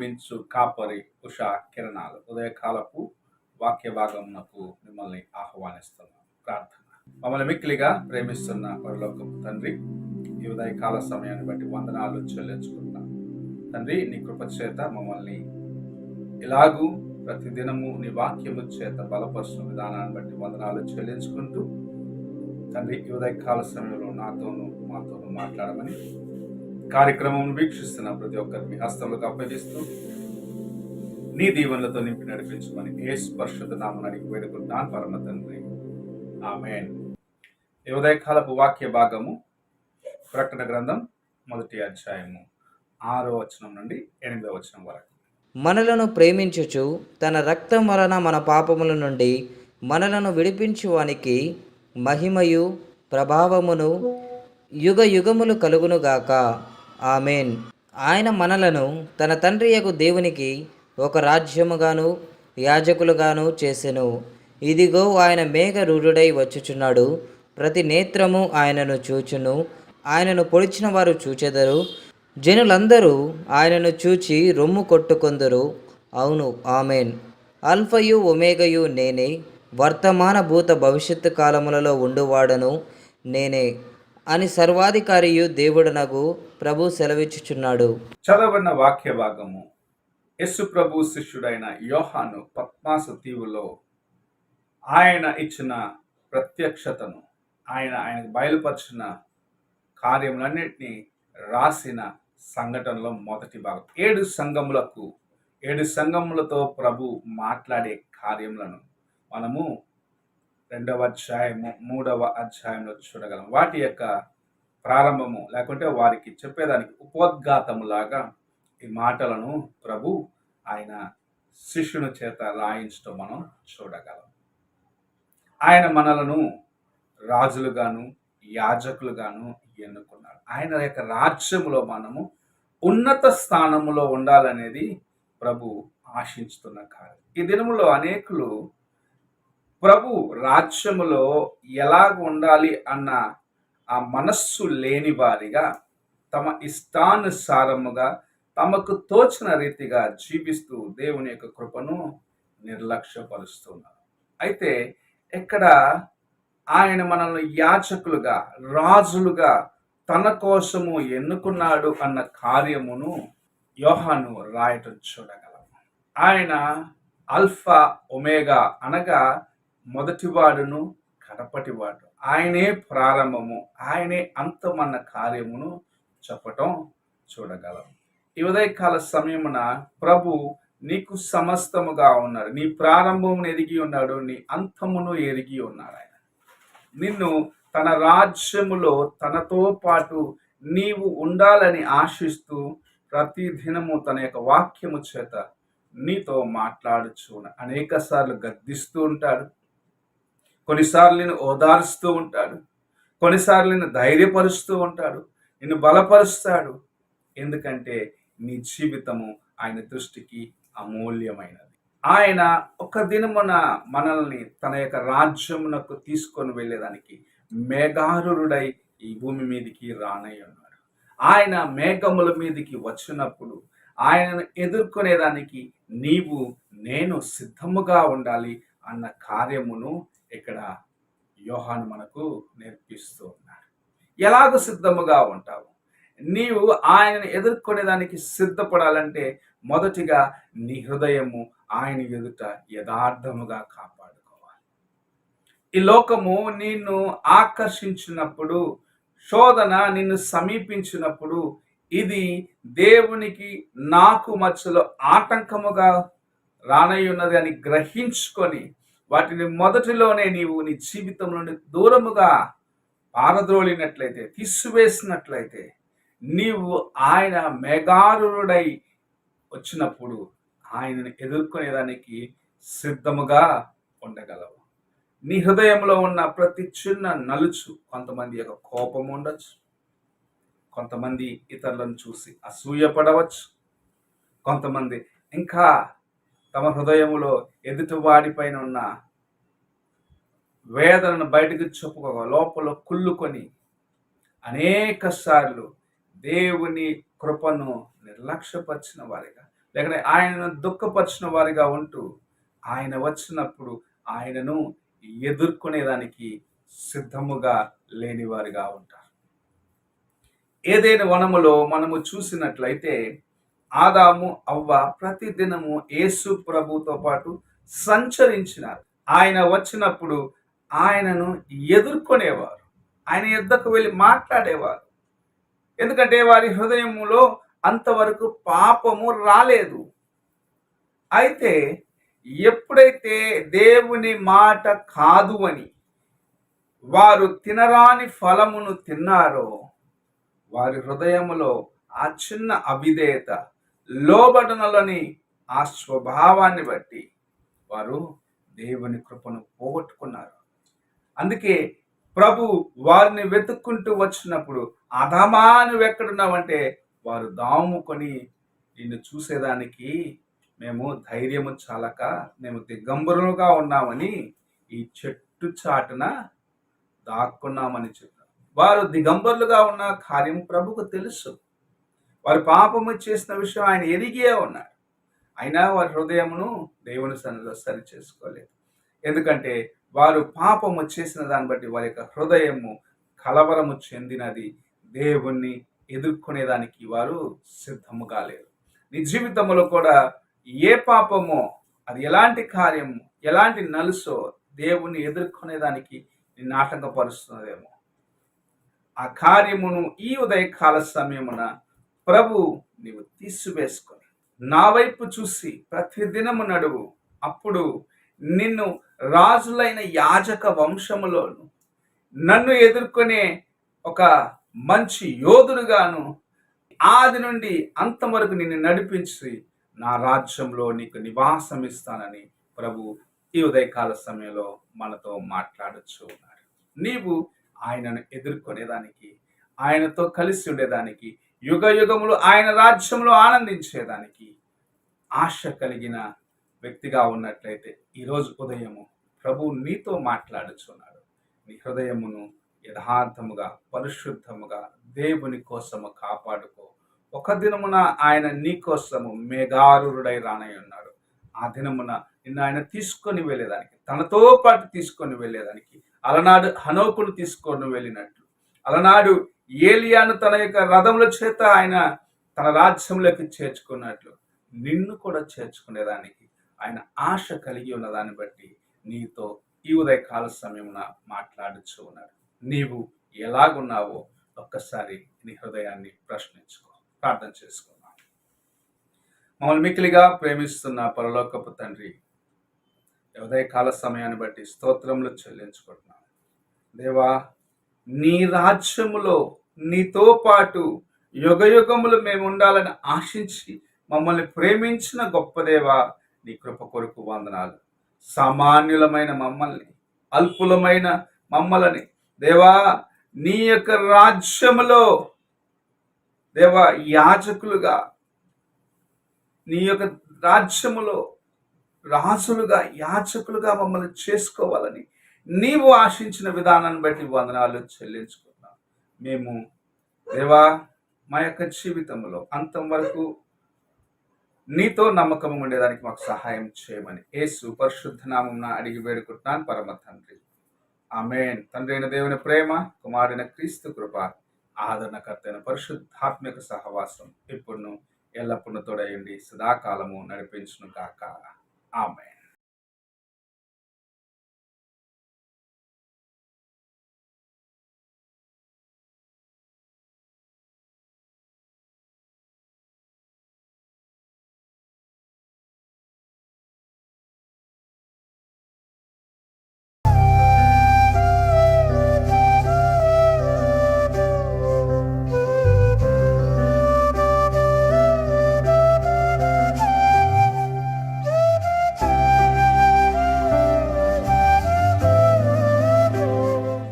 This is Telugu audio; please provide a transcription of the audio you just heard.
ప్రేమించు కాపరి ఉషా కిరణాలు ఉదయకాలపు వాక్య భాగమునకు మిమ్మల్ని ఆహ్వానిస్తున్నాను. ప్రార్థన. మమ్మల్ని మిక్కిలిగా ప్రేమిస్తున్న పరలోకపు తండ్రి, ఈ ఉదయకాల సమయాన్ని బట్టి వందనాలు చెల్లించుకుంటున్నాం తండ్రి. నీ కృప చేత మమ్మల్ని ఇలాగూ ప్రతిదినము నీ వాక్యము చేత బలపరుచిన విధానాన్ని బట్టి వందనాలు చెల్లించుకుంటూ తండ్రి, ఈ ఉదయకాల సమయంలో నాతోనూ మాతోనూ మాట్లాడమని కార్యక్రమం వీక్షిస్తున్న ప్రతి ఒక్కరిని మీ హస్తములకు అప్పగిస్తూ నీ దీవెనలతో నింపి నడిపించమని యేసు పరిశుద్ధ నామమున అడిగి వేడుకుంటున్నాను పరమ తండ్రి, ఆమేన్. ఈ ఉదయకాలపు వాక్య భాగము ప్రకటన గ్రంథం 1వ అధ్యాయము 6వ వచనం నుండి 8వ వచనం వరకు. మనలను ప్రేమించుచు తన రక్తం వలన మన పాపముల నుండి మనలను విడిపించువానికి మహిమయు ప్రభావమును యుగ యుగములు కలుగునుగాక, ఆమేన్. ఆయన మనలను తన తండ్రియగు దేవునికి ఒక రాజ్యముగాను యాజకులుగాను చేసెను. ఇదిగో ఆయన మేఘరూఢుడై వచ్చుచున్నాడు. ప్రతి నేత్రము ఆయనను చూచును. ఆయనను పొడిచిన వారు చూచెదరు. జనులందరూ ఆయనను చూచి రొమ్ము కొట్టుకొందురు. అవును, ఆమేన్. అల్ఫయు ఒమేగయు నేనే, వర్తమాన భూత భవిష్యత్తు కాలములలో ఉండువాడను నేనే అని సర్వాధికారియు దేవుడనగు ప్రభు సెలవిచ్చుచున్నాడు. చదవబడిన వాక్య భాగము యేసు ప్రభు శిష్యుడైన యోహాను పద్మాసు దీవులో ఆయన ఇచ్చిన ప్రత్యక్షతను, ఆయనకు బయలుపరిచిన కార్యములన్నిటినీ రాసిన సంఘటనలో మొదటి భాగం. 7 సంఘములతో ప్రభు మాట్లాడే కార్యములను మనము 2వ అధ్యాయము 3వ అధ్యాయంలో చూడగలం. వాటి యొక్క ప్రారంభము లేకుంటే వారికి చెప్పేదానికి ఉపోద్ఘాతములాగా ఈ మాటలను ప్రభు ఆయన శిష్యుని చేత రాయించడం మనం చూడగలం. ఆయన మనలను రాజులుగాను యాజకులుగాను ఎన్నుకున్నాడు. ఆయన యొక్క రాజ్యములో మనము ఉన్నత స్థానములో ఉండాలనేది ప్రభు ఆశించుతున్న కార్యం. ఈ దినములో అనేకులు ప్రభు రాజ్యములో ఎలాగ ఉండాలి అన్న ఆ మనస్సు లేని వారిగా తమ ఇష్టానుసారముగా తమకు తోచిన రీతిగా జీవిస్తూ దేవుని యొక్క కృపను నిర్లక్ష్యపరుస్తున్నారు. అయితే ఇక్కడ ఆయన మనల్ని యాజకులుగా రాజులుగా తన కోసము ఎన్నుకున్నాడు అన్న కార్యమును యోహాను రాయటం చూడగలం. ఆయన అల్ఫా ఒమేగా అనగా మొదటివాడును కడపటివాడు, ఆయనే ప్రారంభము ఆయనే అంతమన్న కార్యమును చెప్పటం చూడగలం. ఈ ఉదయకాల సమయమున ప్రభు నీకు సమస్తముగా ఉన్నాడు. నీ ప్రారంభమును ఎరిగి ఉన్నాడు, నీ అంతమును ఎరిగి ఉన్నాడు. ఆయన నిన్ను తన రాజ్యములో తనతో పాటు నీవు ఉండాలని ఆశిస్తూ ప్రతి దినము తన యొక్క వాక్యము చేత నీతో మాట్లాడుచు అనేక సార్లు గద్దిస్తూ ఉంటాడు. కొన్నిసార్లు నిన్ను ఓదారుస్తూ ఉంటాడు. కొన్నిసార్లు నిన్ను ధైర్యపరుస్తూ ఉంటాడు. నిన్ను బలపరుస్తాడు. ఎందుకంటే నీ జీవితము ఆయన దృష్టికి అమూల్యమైనది. ఆయన ఒక దినమున మనల్ని తన యొక్క రాజ్యమునకు తీసుకొని వెళ్ళేదానికి మేఘారుడై ఈ భూమి మీదకి రానై ఉన్నాడు. ఆయన మేఘముల మీదకి వచ్చినప్పుడు ఆయనను ఎదుర్కొనేదానికి నీవు నేను సిద్ధముగా ఉండాలి అన్న కార్యమును ఇక్కడ యోహాను మనకు నేర్పిస్తూ ఉన్నాడు. ఎలాగ సిద్ధముగా ఉంటావు? నీవు ఆయనను ఎదుర్కొనేదానికి సిద్ధపడాలంటే మొదటిగా నీ హృదయము ఆయన ఎదుట యథార్థముగా కాపాడుకోవాలి. ఈ లోకము నిన్ను ఆకర్షించినప్పుడు, శోధన నిన్ను సమీపించినప్పుడు ఇది దేవునికి నాకు మధ్యలో ఆటంకముగా రానయ్యున్నది అని గ్రహించుకొని వాటిని మొదటిలోనే నీవు నీ జీవితం నుండి దూరముగా పారద్రోలినట్లయితే, తీసివేసినట్లయితే నీవు ఆయన మేఘారుడై వచ్చినప్పుడు ఆయనను ఎదుర్కొనేదానికి సిద్ధముగా ఉండగలవు. నీ హృదయంలో ఉన్న ప్రతి చిన్న నలుచు, కొంతమంది యొక్క కోపం ఉండొచ్చు, కొంతమంది ఇతరులను చూసి అసూయపడవచ్చు, కొంతమంది ఇంకా తమ హృదయములో ఎదుటివాడిపైన ఉన్న వేదనను బయటకు చెప్పుకోగా లోపల కుళ్ళుకొని అనేక సార్లు దేవుని కృపను నిర్లక్ష్యపరిచిన వారిగా, లేకపోతే ఆయనను దుఃఖపరిచిన వారిగా ఉంటూ ఆయన వచ్చినప్పుడు ఆయనను ఎదుర్కొనేదానికి సిద్ధముగా లేనివారిగా ఉంటారు. ఏదైనా వనములో మనము చూసినట్లయితే ఆదాము అవ్వ ప్రతిదినము యేసు ప్రభుతో పాటు సంచరించినారు. ఆయన వచ్చినప్పుడు ఆయనను ఎదుర్కొనేవారు, ఆయన యుద్ధకు వెళ్ళి మాట్లాడేవారు. ఎందుకంటే వారి హృదయములో అంతవరకు పాపము రాలేదు. అయితే ఎప్పుడైతే దేవుని మాట కాదు అని వారు తినరాని ఫలమును తిన్నారో, వారి హృదయములో ఆ చిన్న అవిధేయత, లోబడనలని ఆ స్వభావాన్ని బట్టి వారు దేవుని కృపను పోగొట్టుకున్నారు. అందుకే ప్రభు వారిని వెతుక్కుంటూ వచ్చినప్పుడు, అధమా నువ్వు ఎక్కడున్నావంటే, వారు దాముకొని నిన్ను చూసేదానికి మేము ధైర్యము చాలక మేము దిగంబరులుగా ఉన్నామని ఈ చెట్టు చాటున దాక్కున్నామని చెప్పారు. వారు దిగంబరులుగా ఉన్న కార్యం ప్రభుకు తెలుసు. వారు పాపము చేసిన విషయం ఆయన ఎరిగే ఉన్నారు. అయినా వారి హృదయమును దేవుని సన్నిధిలో సరి చేసుకోలేదు. ఎందుకంటే వారు పాపము చేసిన దాన్ని బట్టి వారి యొక్క హృదయము కలవరము చెందినది. దేవుణ్ణి ఎదుర్కొనేదానికి వారు సిద్ధము కాలేరు. నీ జీవితంలో కూడా ఏ పాపమో, అది ఎలాంటి కార్యము, ఎలాంటి నలుసో దేవుణ్ణి ఎదుర్కొనేదానికి నిన్ను ఆటంకపరుస్తున్నదేమో, ఆ కార్యమును ఈ ఉదయకాల సమయమున ప్రభు నీవు తీసివేసుకొని నా వైపు చూసి ప్రతిదినము నడువు. అప్పుడు నిన్ను రాజులైన యాజక వంశములోను నన్ను ఎదుర్కొనే ఒక మంచి యోధుడుగాను ఆది నుండి అంతం వరకు నిన్ను నడిపించి నా రాజ్యంలో నీకు నివాసం ఇస్తానని ప్రభు ఈ ఉదయకాల సమయంలో మనతో మాట్లాడుచూ ఉన్నాడు. నీవు ఆయనను ఎదుర్కొనేదానికి, ఆయనతో కలిసి ఉండేదానికి, యుగ యుగములు ఆయన రాజ్యంలో ఆనందించేదానికి ఆశ కలిగిన వ్యక్తిగా ఉన్నట్లయితే ఈరోజు ఉదయము ప్రభు నీతో మాట్లాడుచున్నాడు. నీ హృదయమును యథార్థముగా, పరిశుద్ధముగా దేవుని కోసము కాపాడుకో. ఒక దినమున ఆయన నీ కోసము మేఘారుడై రానయ్యున్నాడు. ఆ దినమున నిన్ను ఆయన తీసుకొని వెళ్ళేదానికి, తనతో పాటు తీసుకొని వెళ్ళేదానికి, అలనాడు హనోకును తీసుకొని వెళ్ళినట్లు, అలనాడు ఏలియాను తన యొక్క రథముల చేత ఆయన తన రాజ్యంలోకి చేర్చుకున్నట్లు నిన్ను కూడా చేర్చుకునేదానికి ఆయన ఆశ కలిగి ఉన్న దాన్ని బట్టి నీతో ఈ ఉదయకాల సమయమున మాట్లాడుచూ ఉన్నాడు. నీవు ఎలాగున్నావో ఒక్కసారి నీ హృదయాన్ని ప్రశ్నించుకో. ప్రార్థన చేసుకుందాం. మమ్మల్ని మిక్కిలిగా ప్రేమిస్తున్న పరలోకపు తండ్రి, ఉదయకాల సమయాన్ని బట్టి స్తోత్రములు చెల్లించుకుంటున్నాం. దేవా, నీ రాజ్యములో నీతో పాటు యుగ యుగములు మేము ఉండాలని ఆశించి మమ్మల్ని ప్రేమించిన గొప్ప దేవా, నీ కృప కొరకు వందనాలు. సామాన్యులమైన మమ్మల్ని, అల్పులమైన మమ్మల్ని దేవా, నీ యొక్క రాజ్యములో దేవా యాజకులుగా, నీ యొక్క రాజ్యములో రాజులుగా, యాజకులుగా మమ్మల్ని చేసుకోవాలని నీవు ఆశించిన విధానాన్ని బట్టి వందనాలు చెల్లించుకున్నాం. మేము దేవా మా యొక్క జీవితంలో అంతం వరకు నీతో నమ్మకం ఉండేదానికి మాకు సహాయం చేయమని యేసు పరిశుద్ధ నామమున అడిగి వేడుకుంటున్నాను పరమ తండ్రి. ఆమేన్. తండ్రి అయిన దేవుని ప్రేమ, కుమారుడైన క్రీస్తు కృప, ఆదరణకర్తైన పరిశుద్ధాత్మిక సహవాసం ఇప్పుడు ఎల్లప్పుడూ తోడయండి సదాకాలము నడిపించును గాక. ఆమేన్.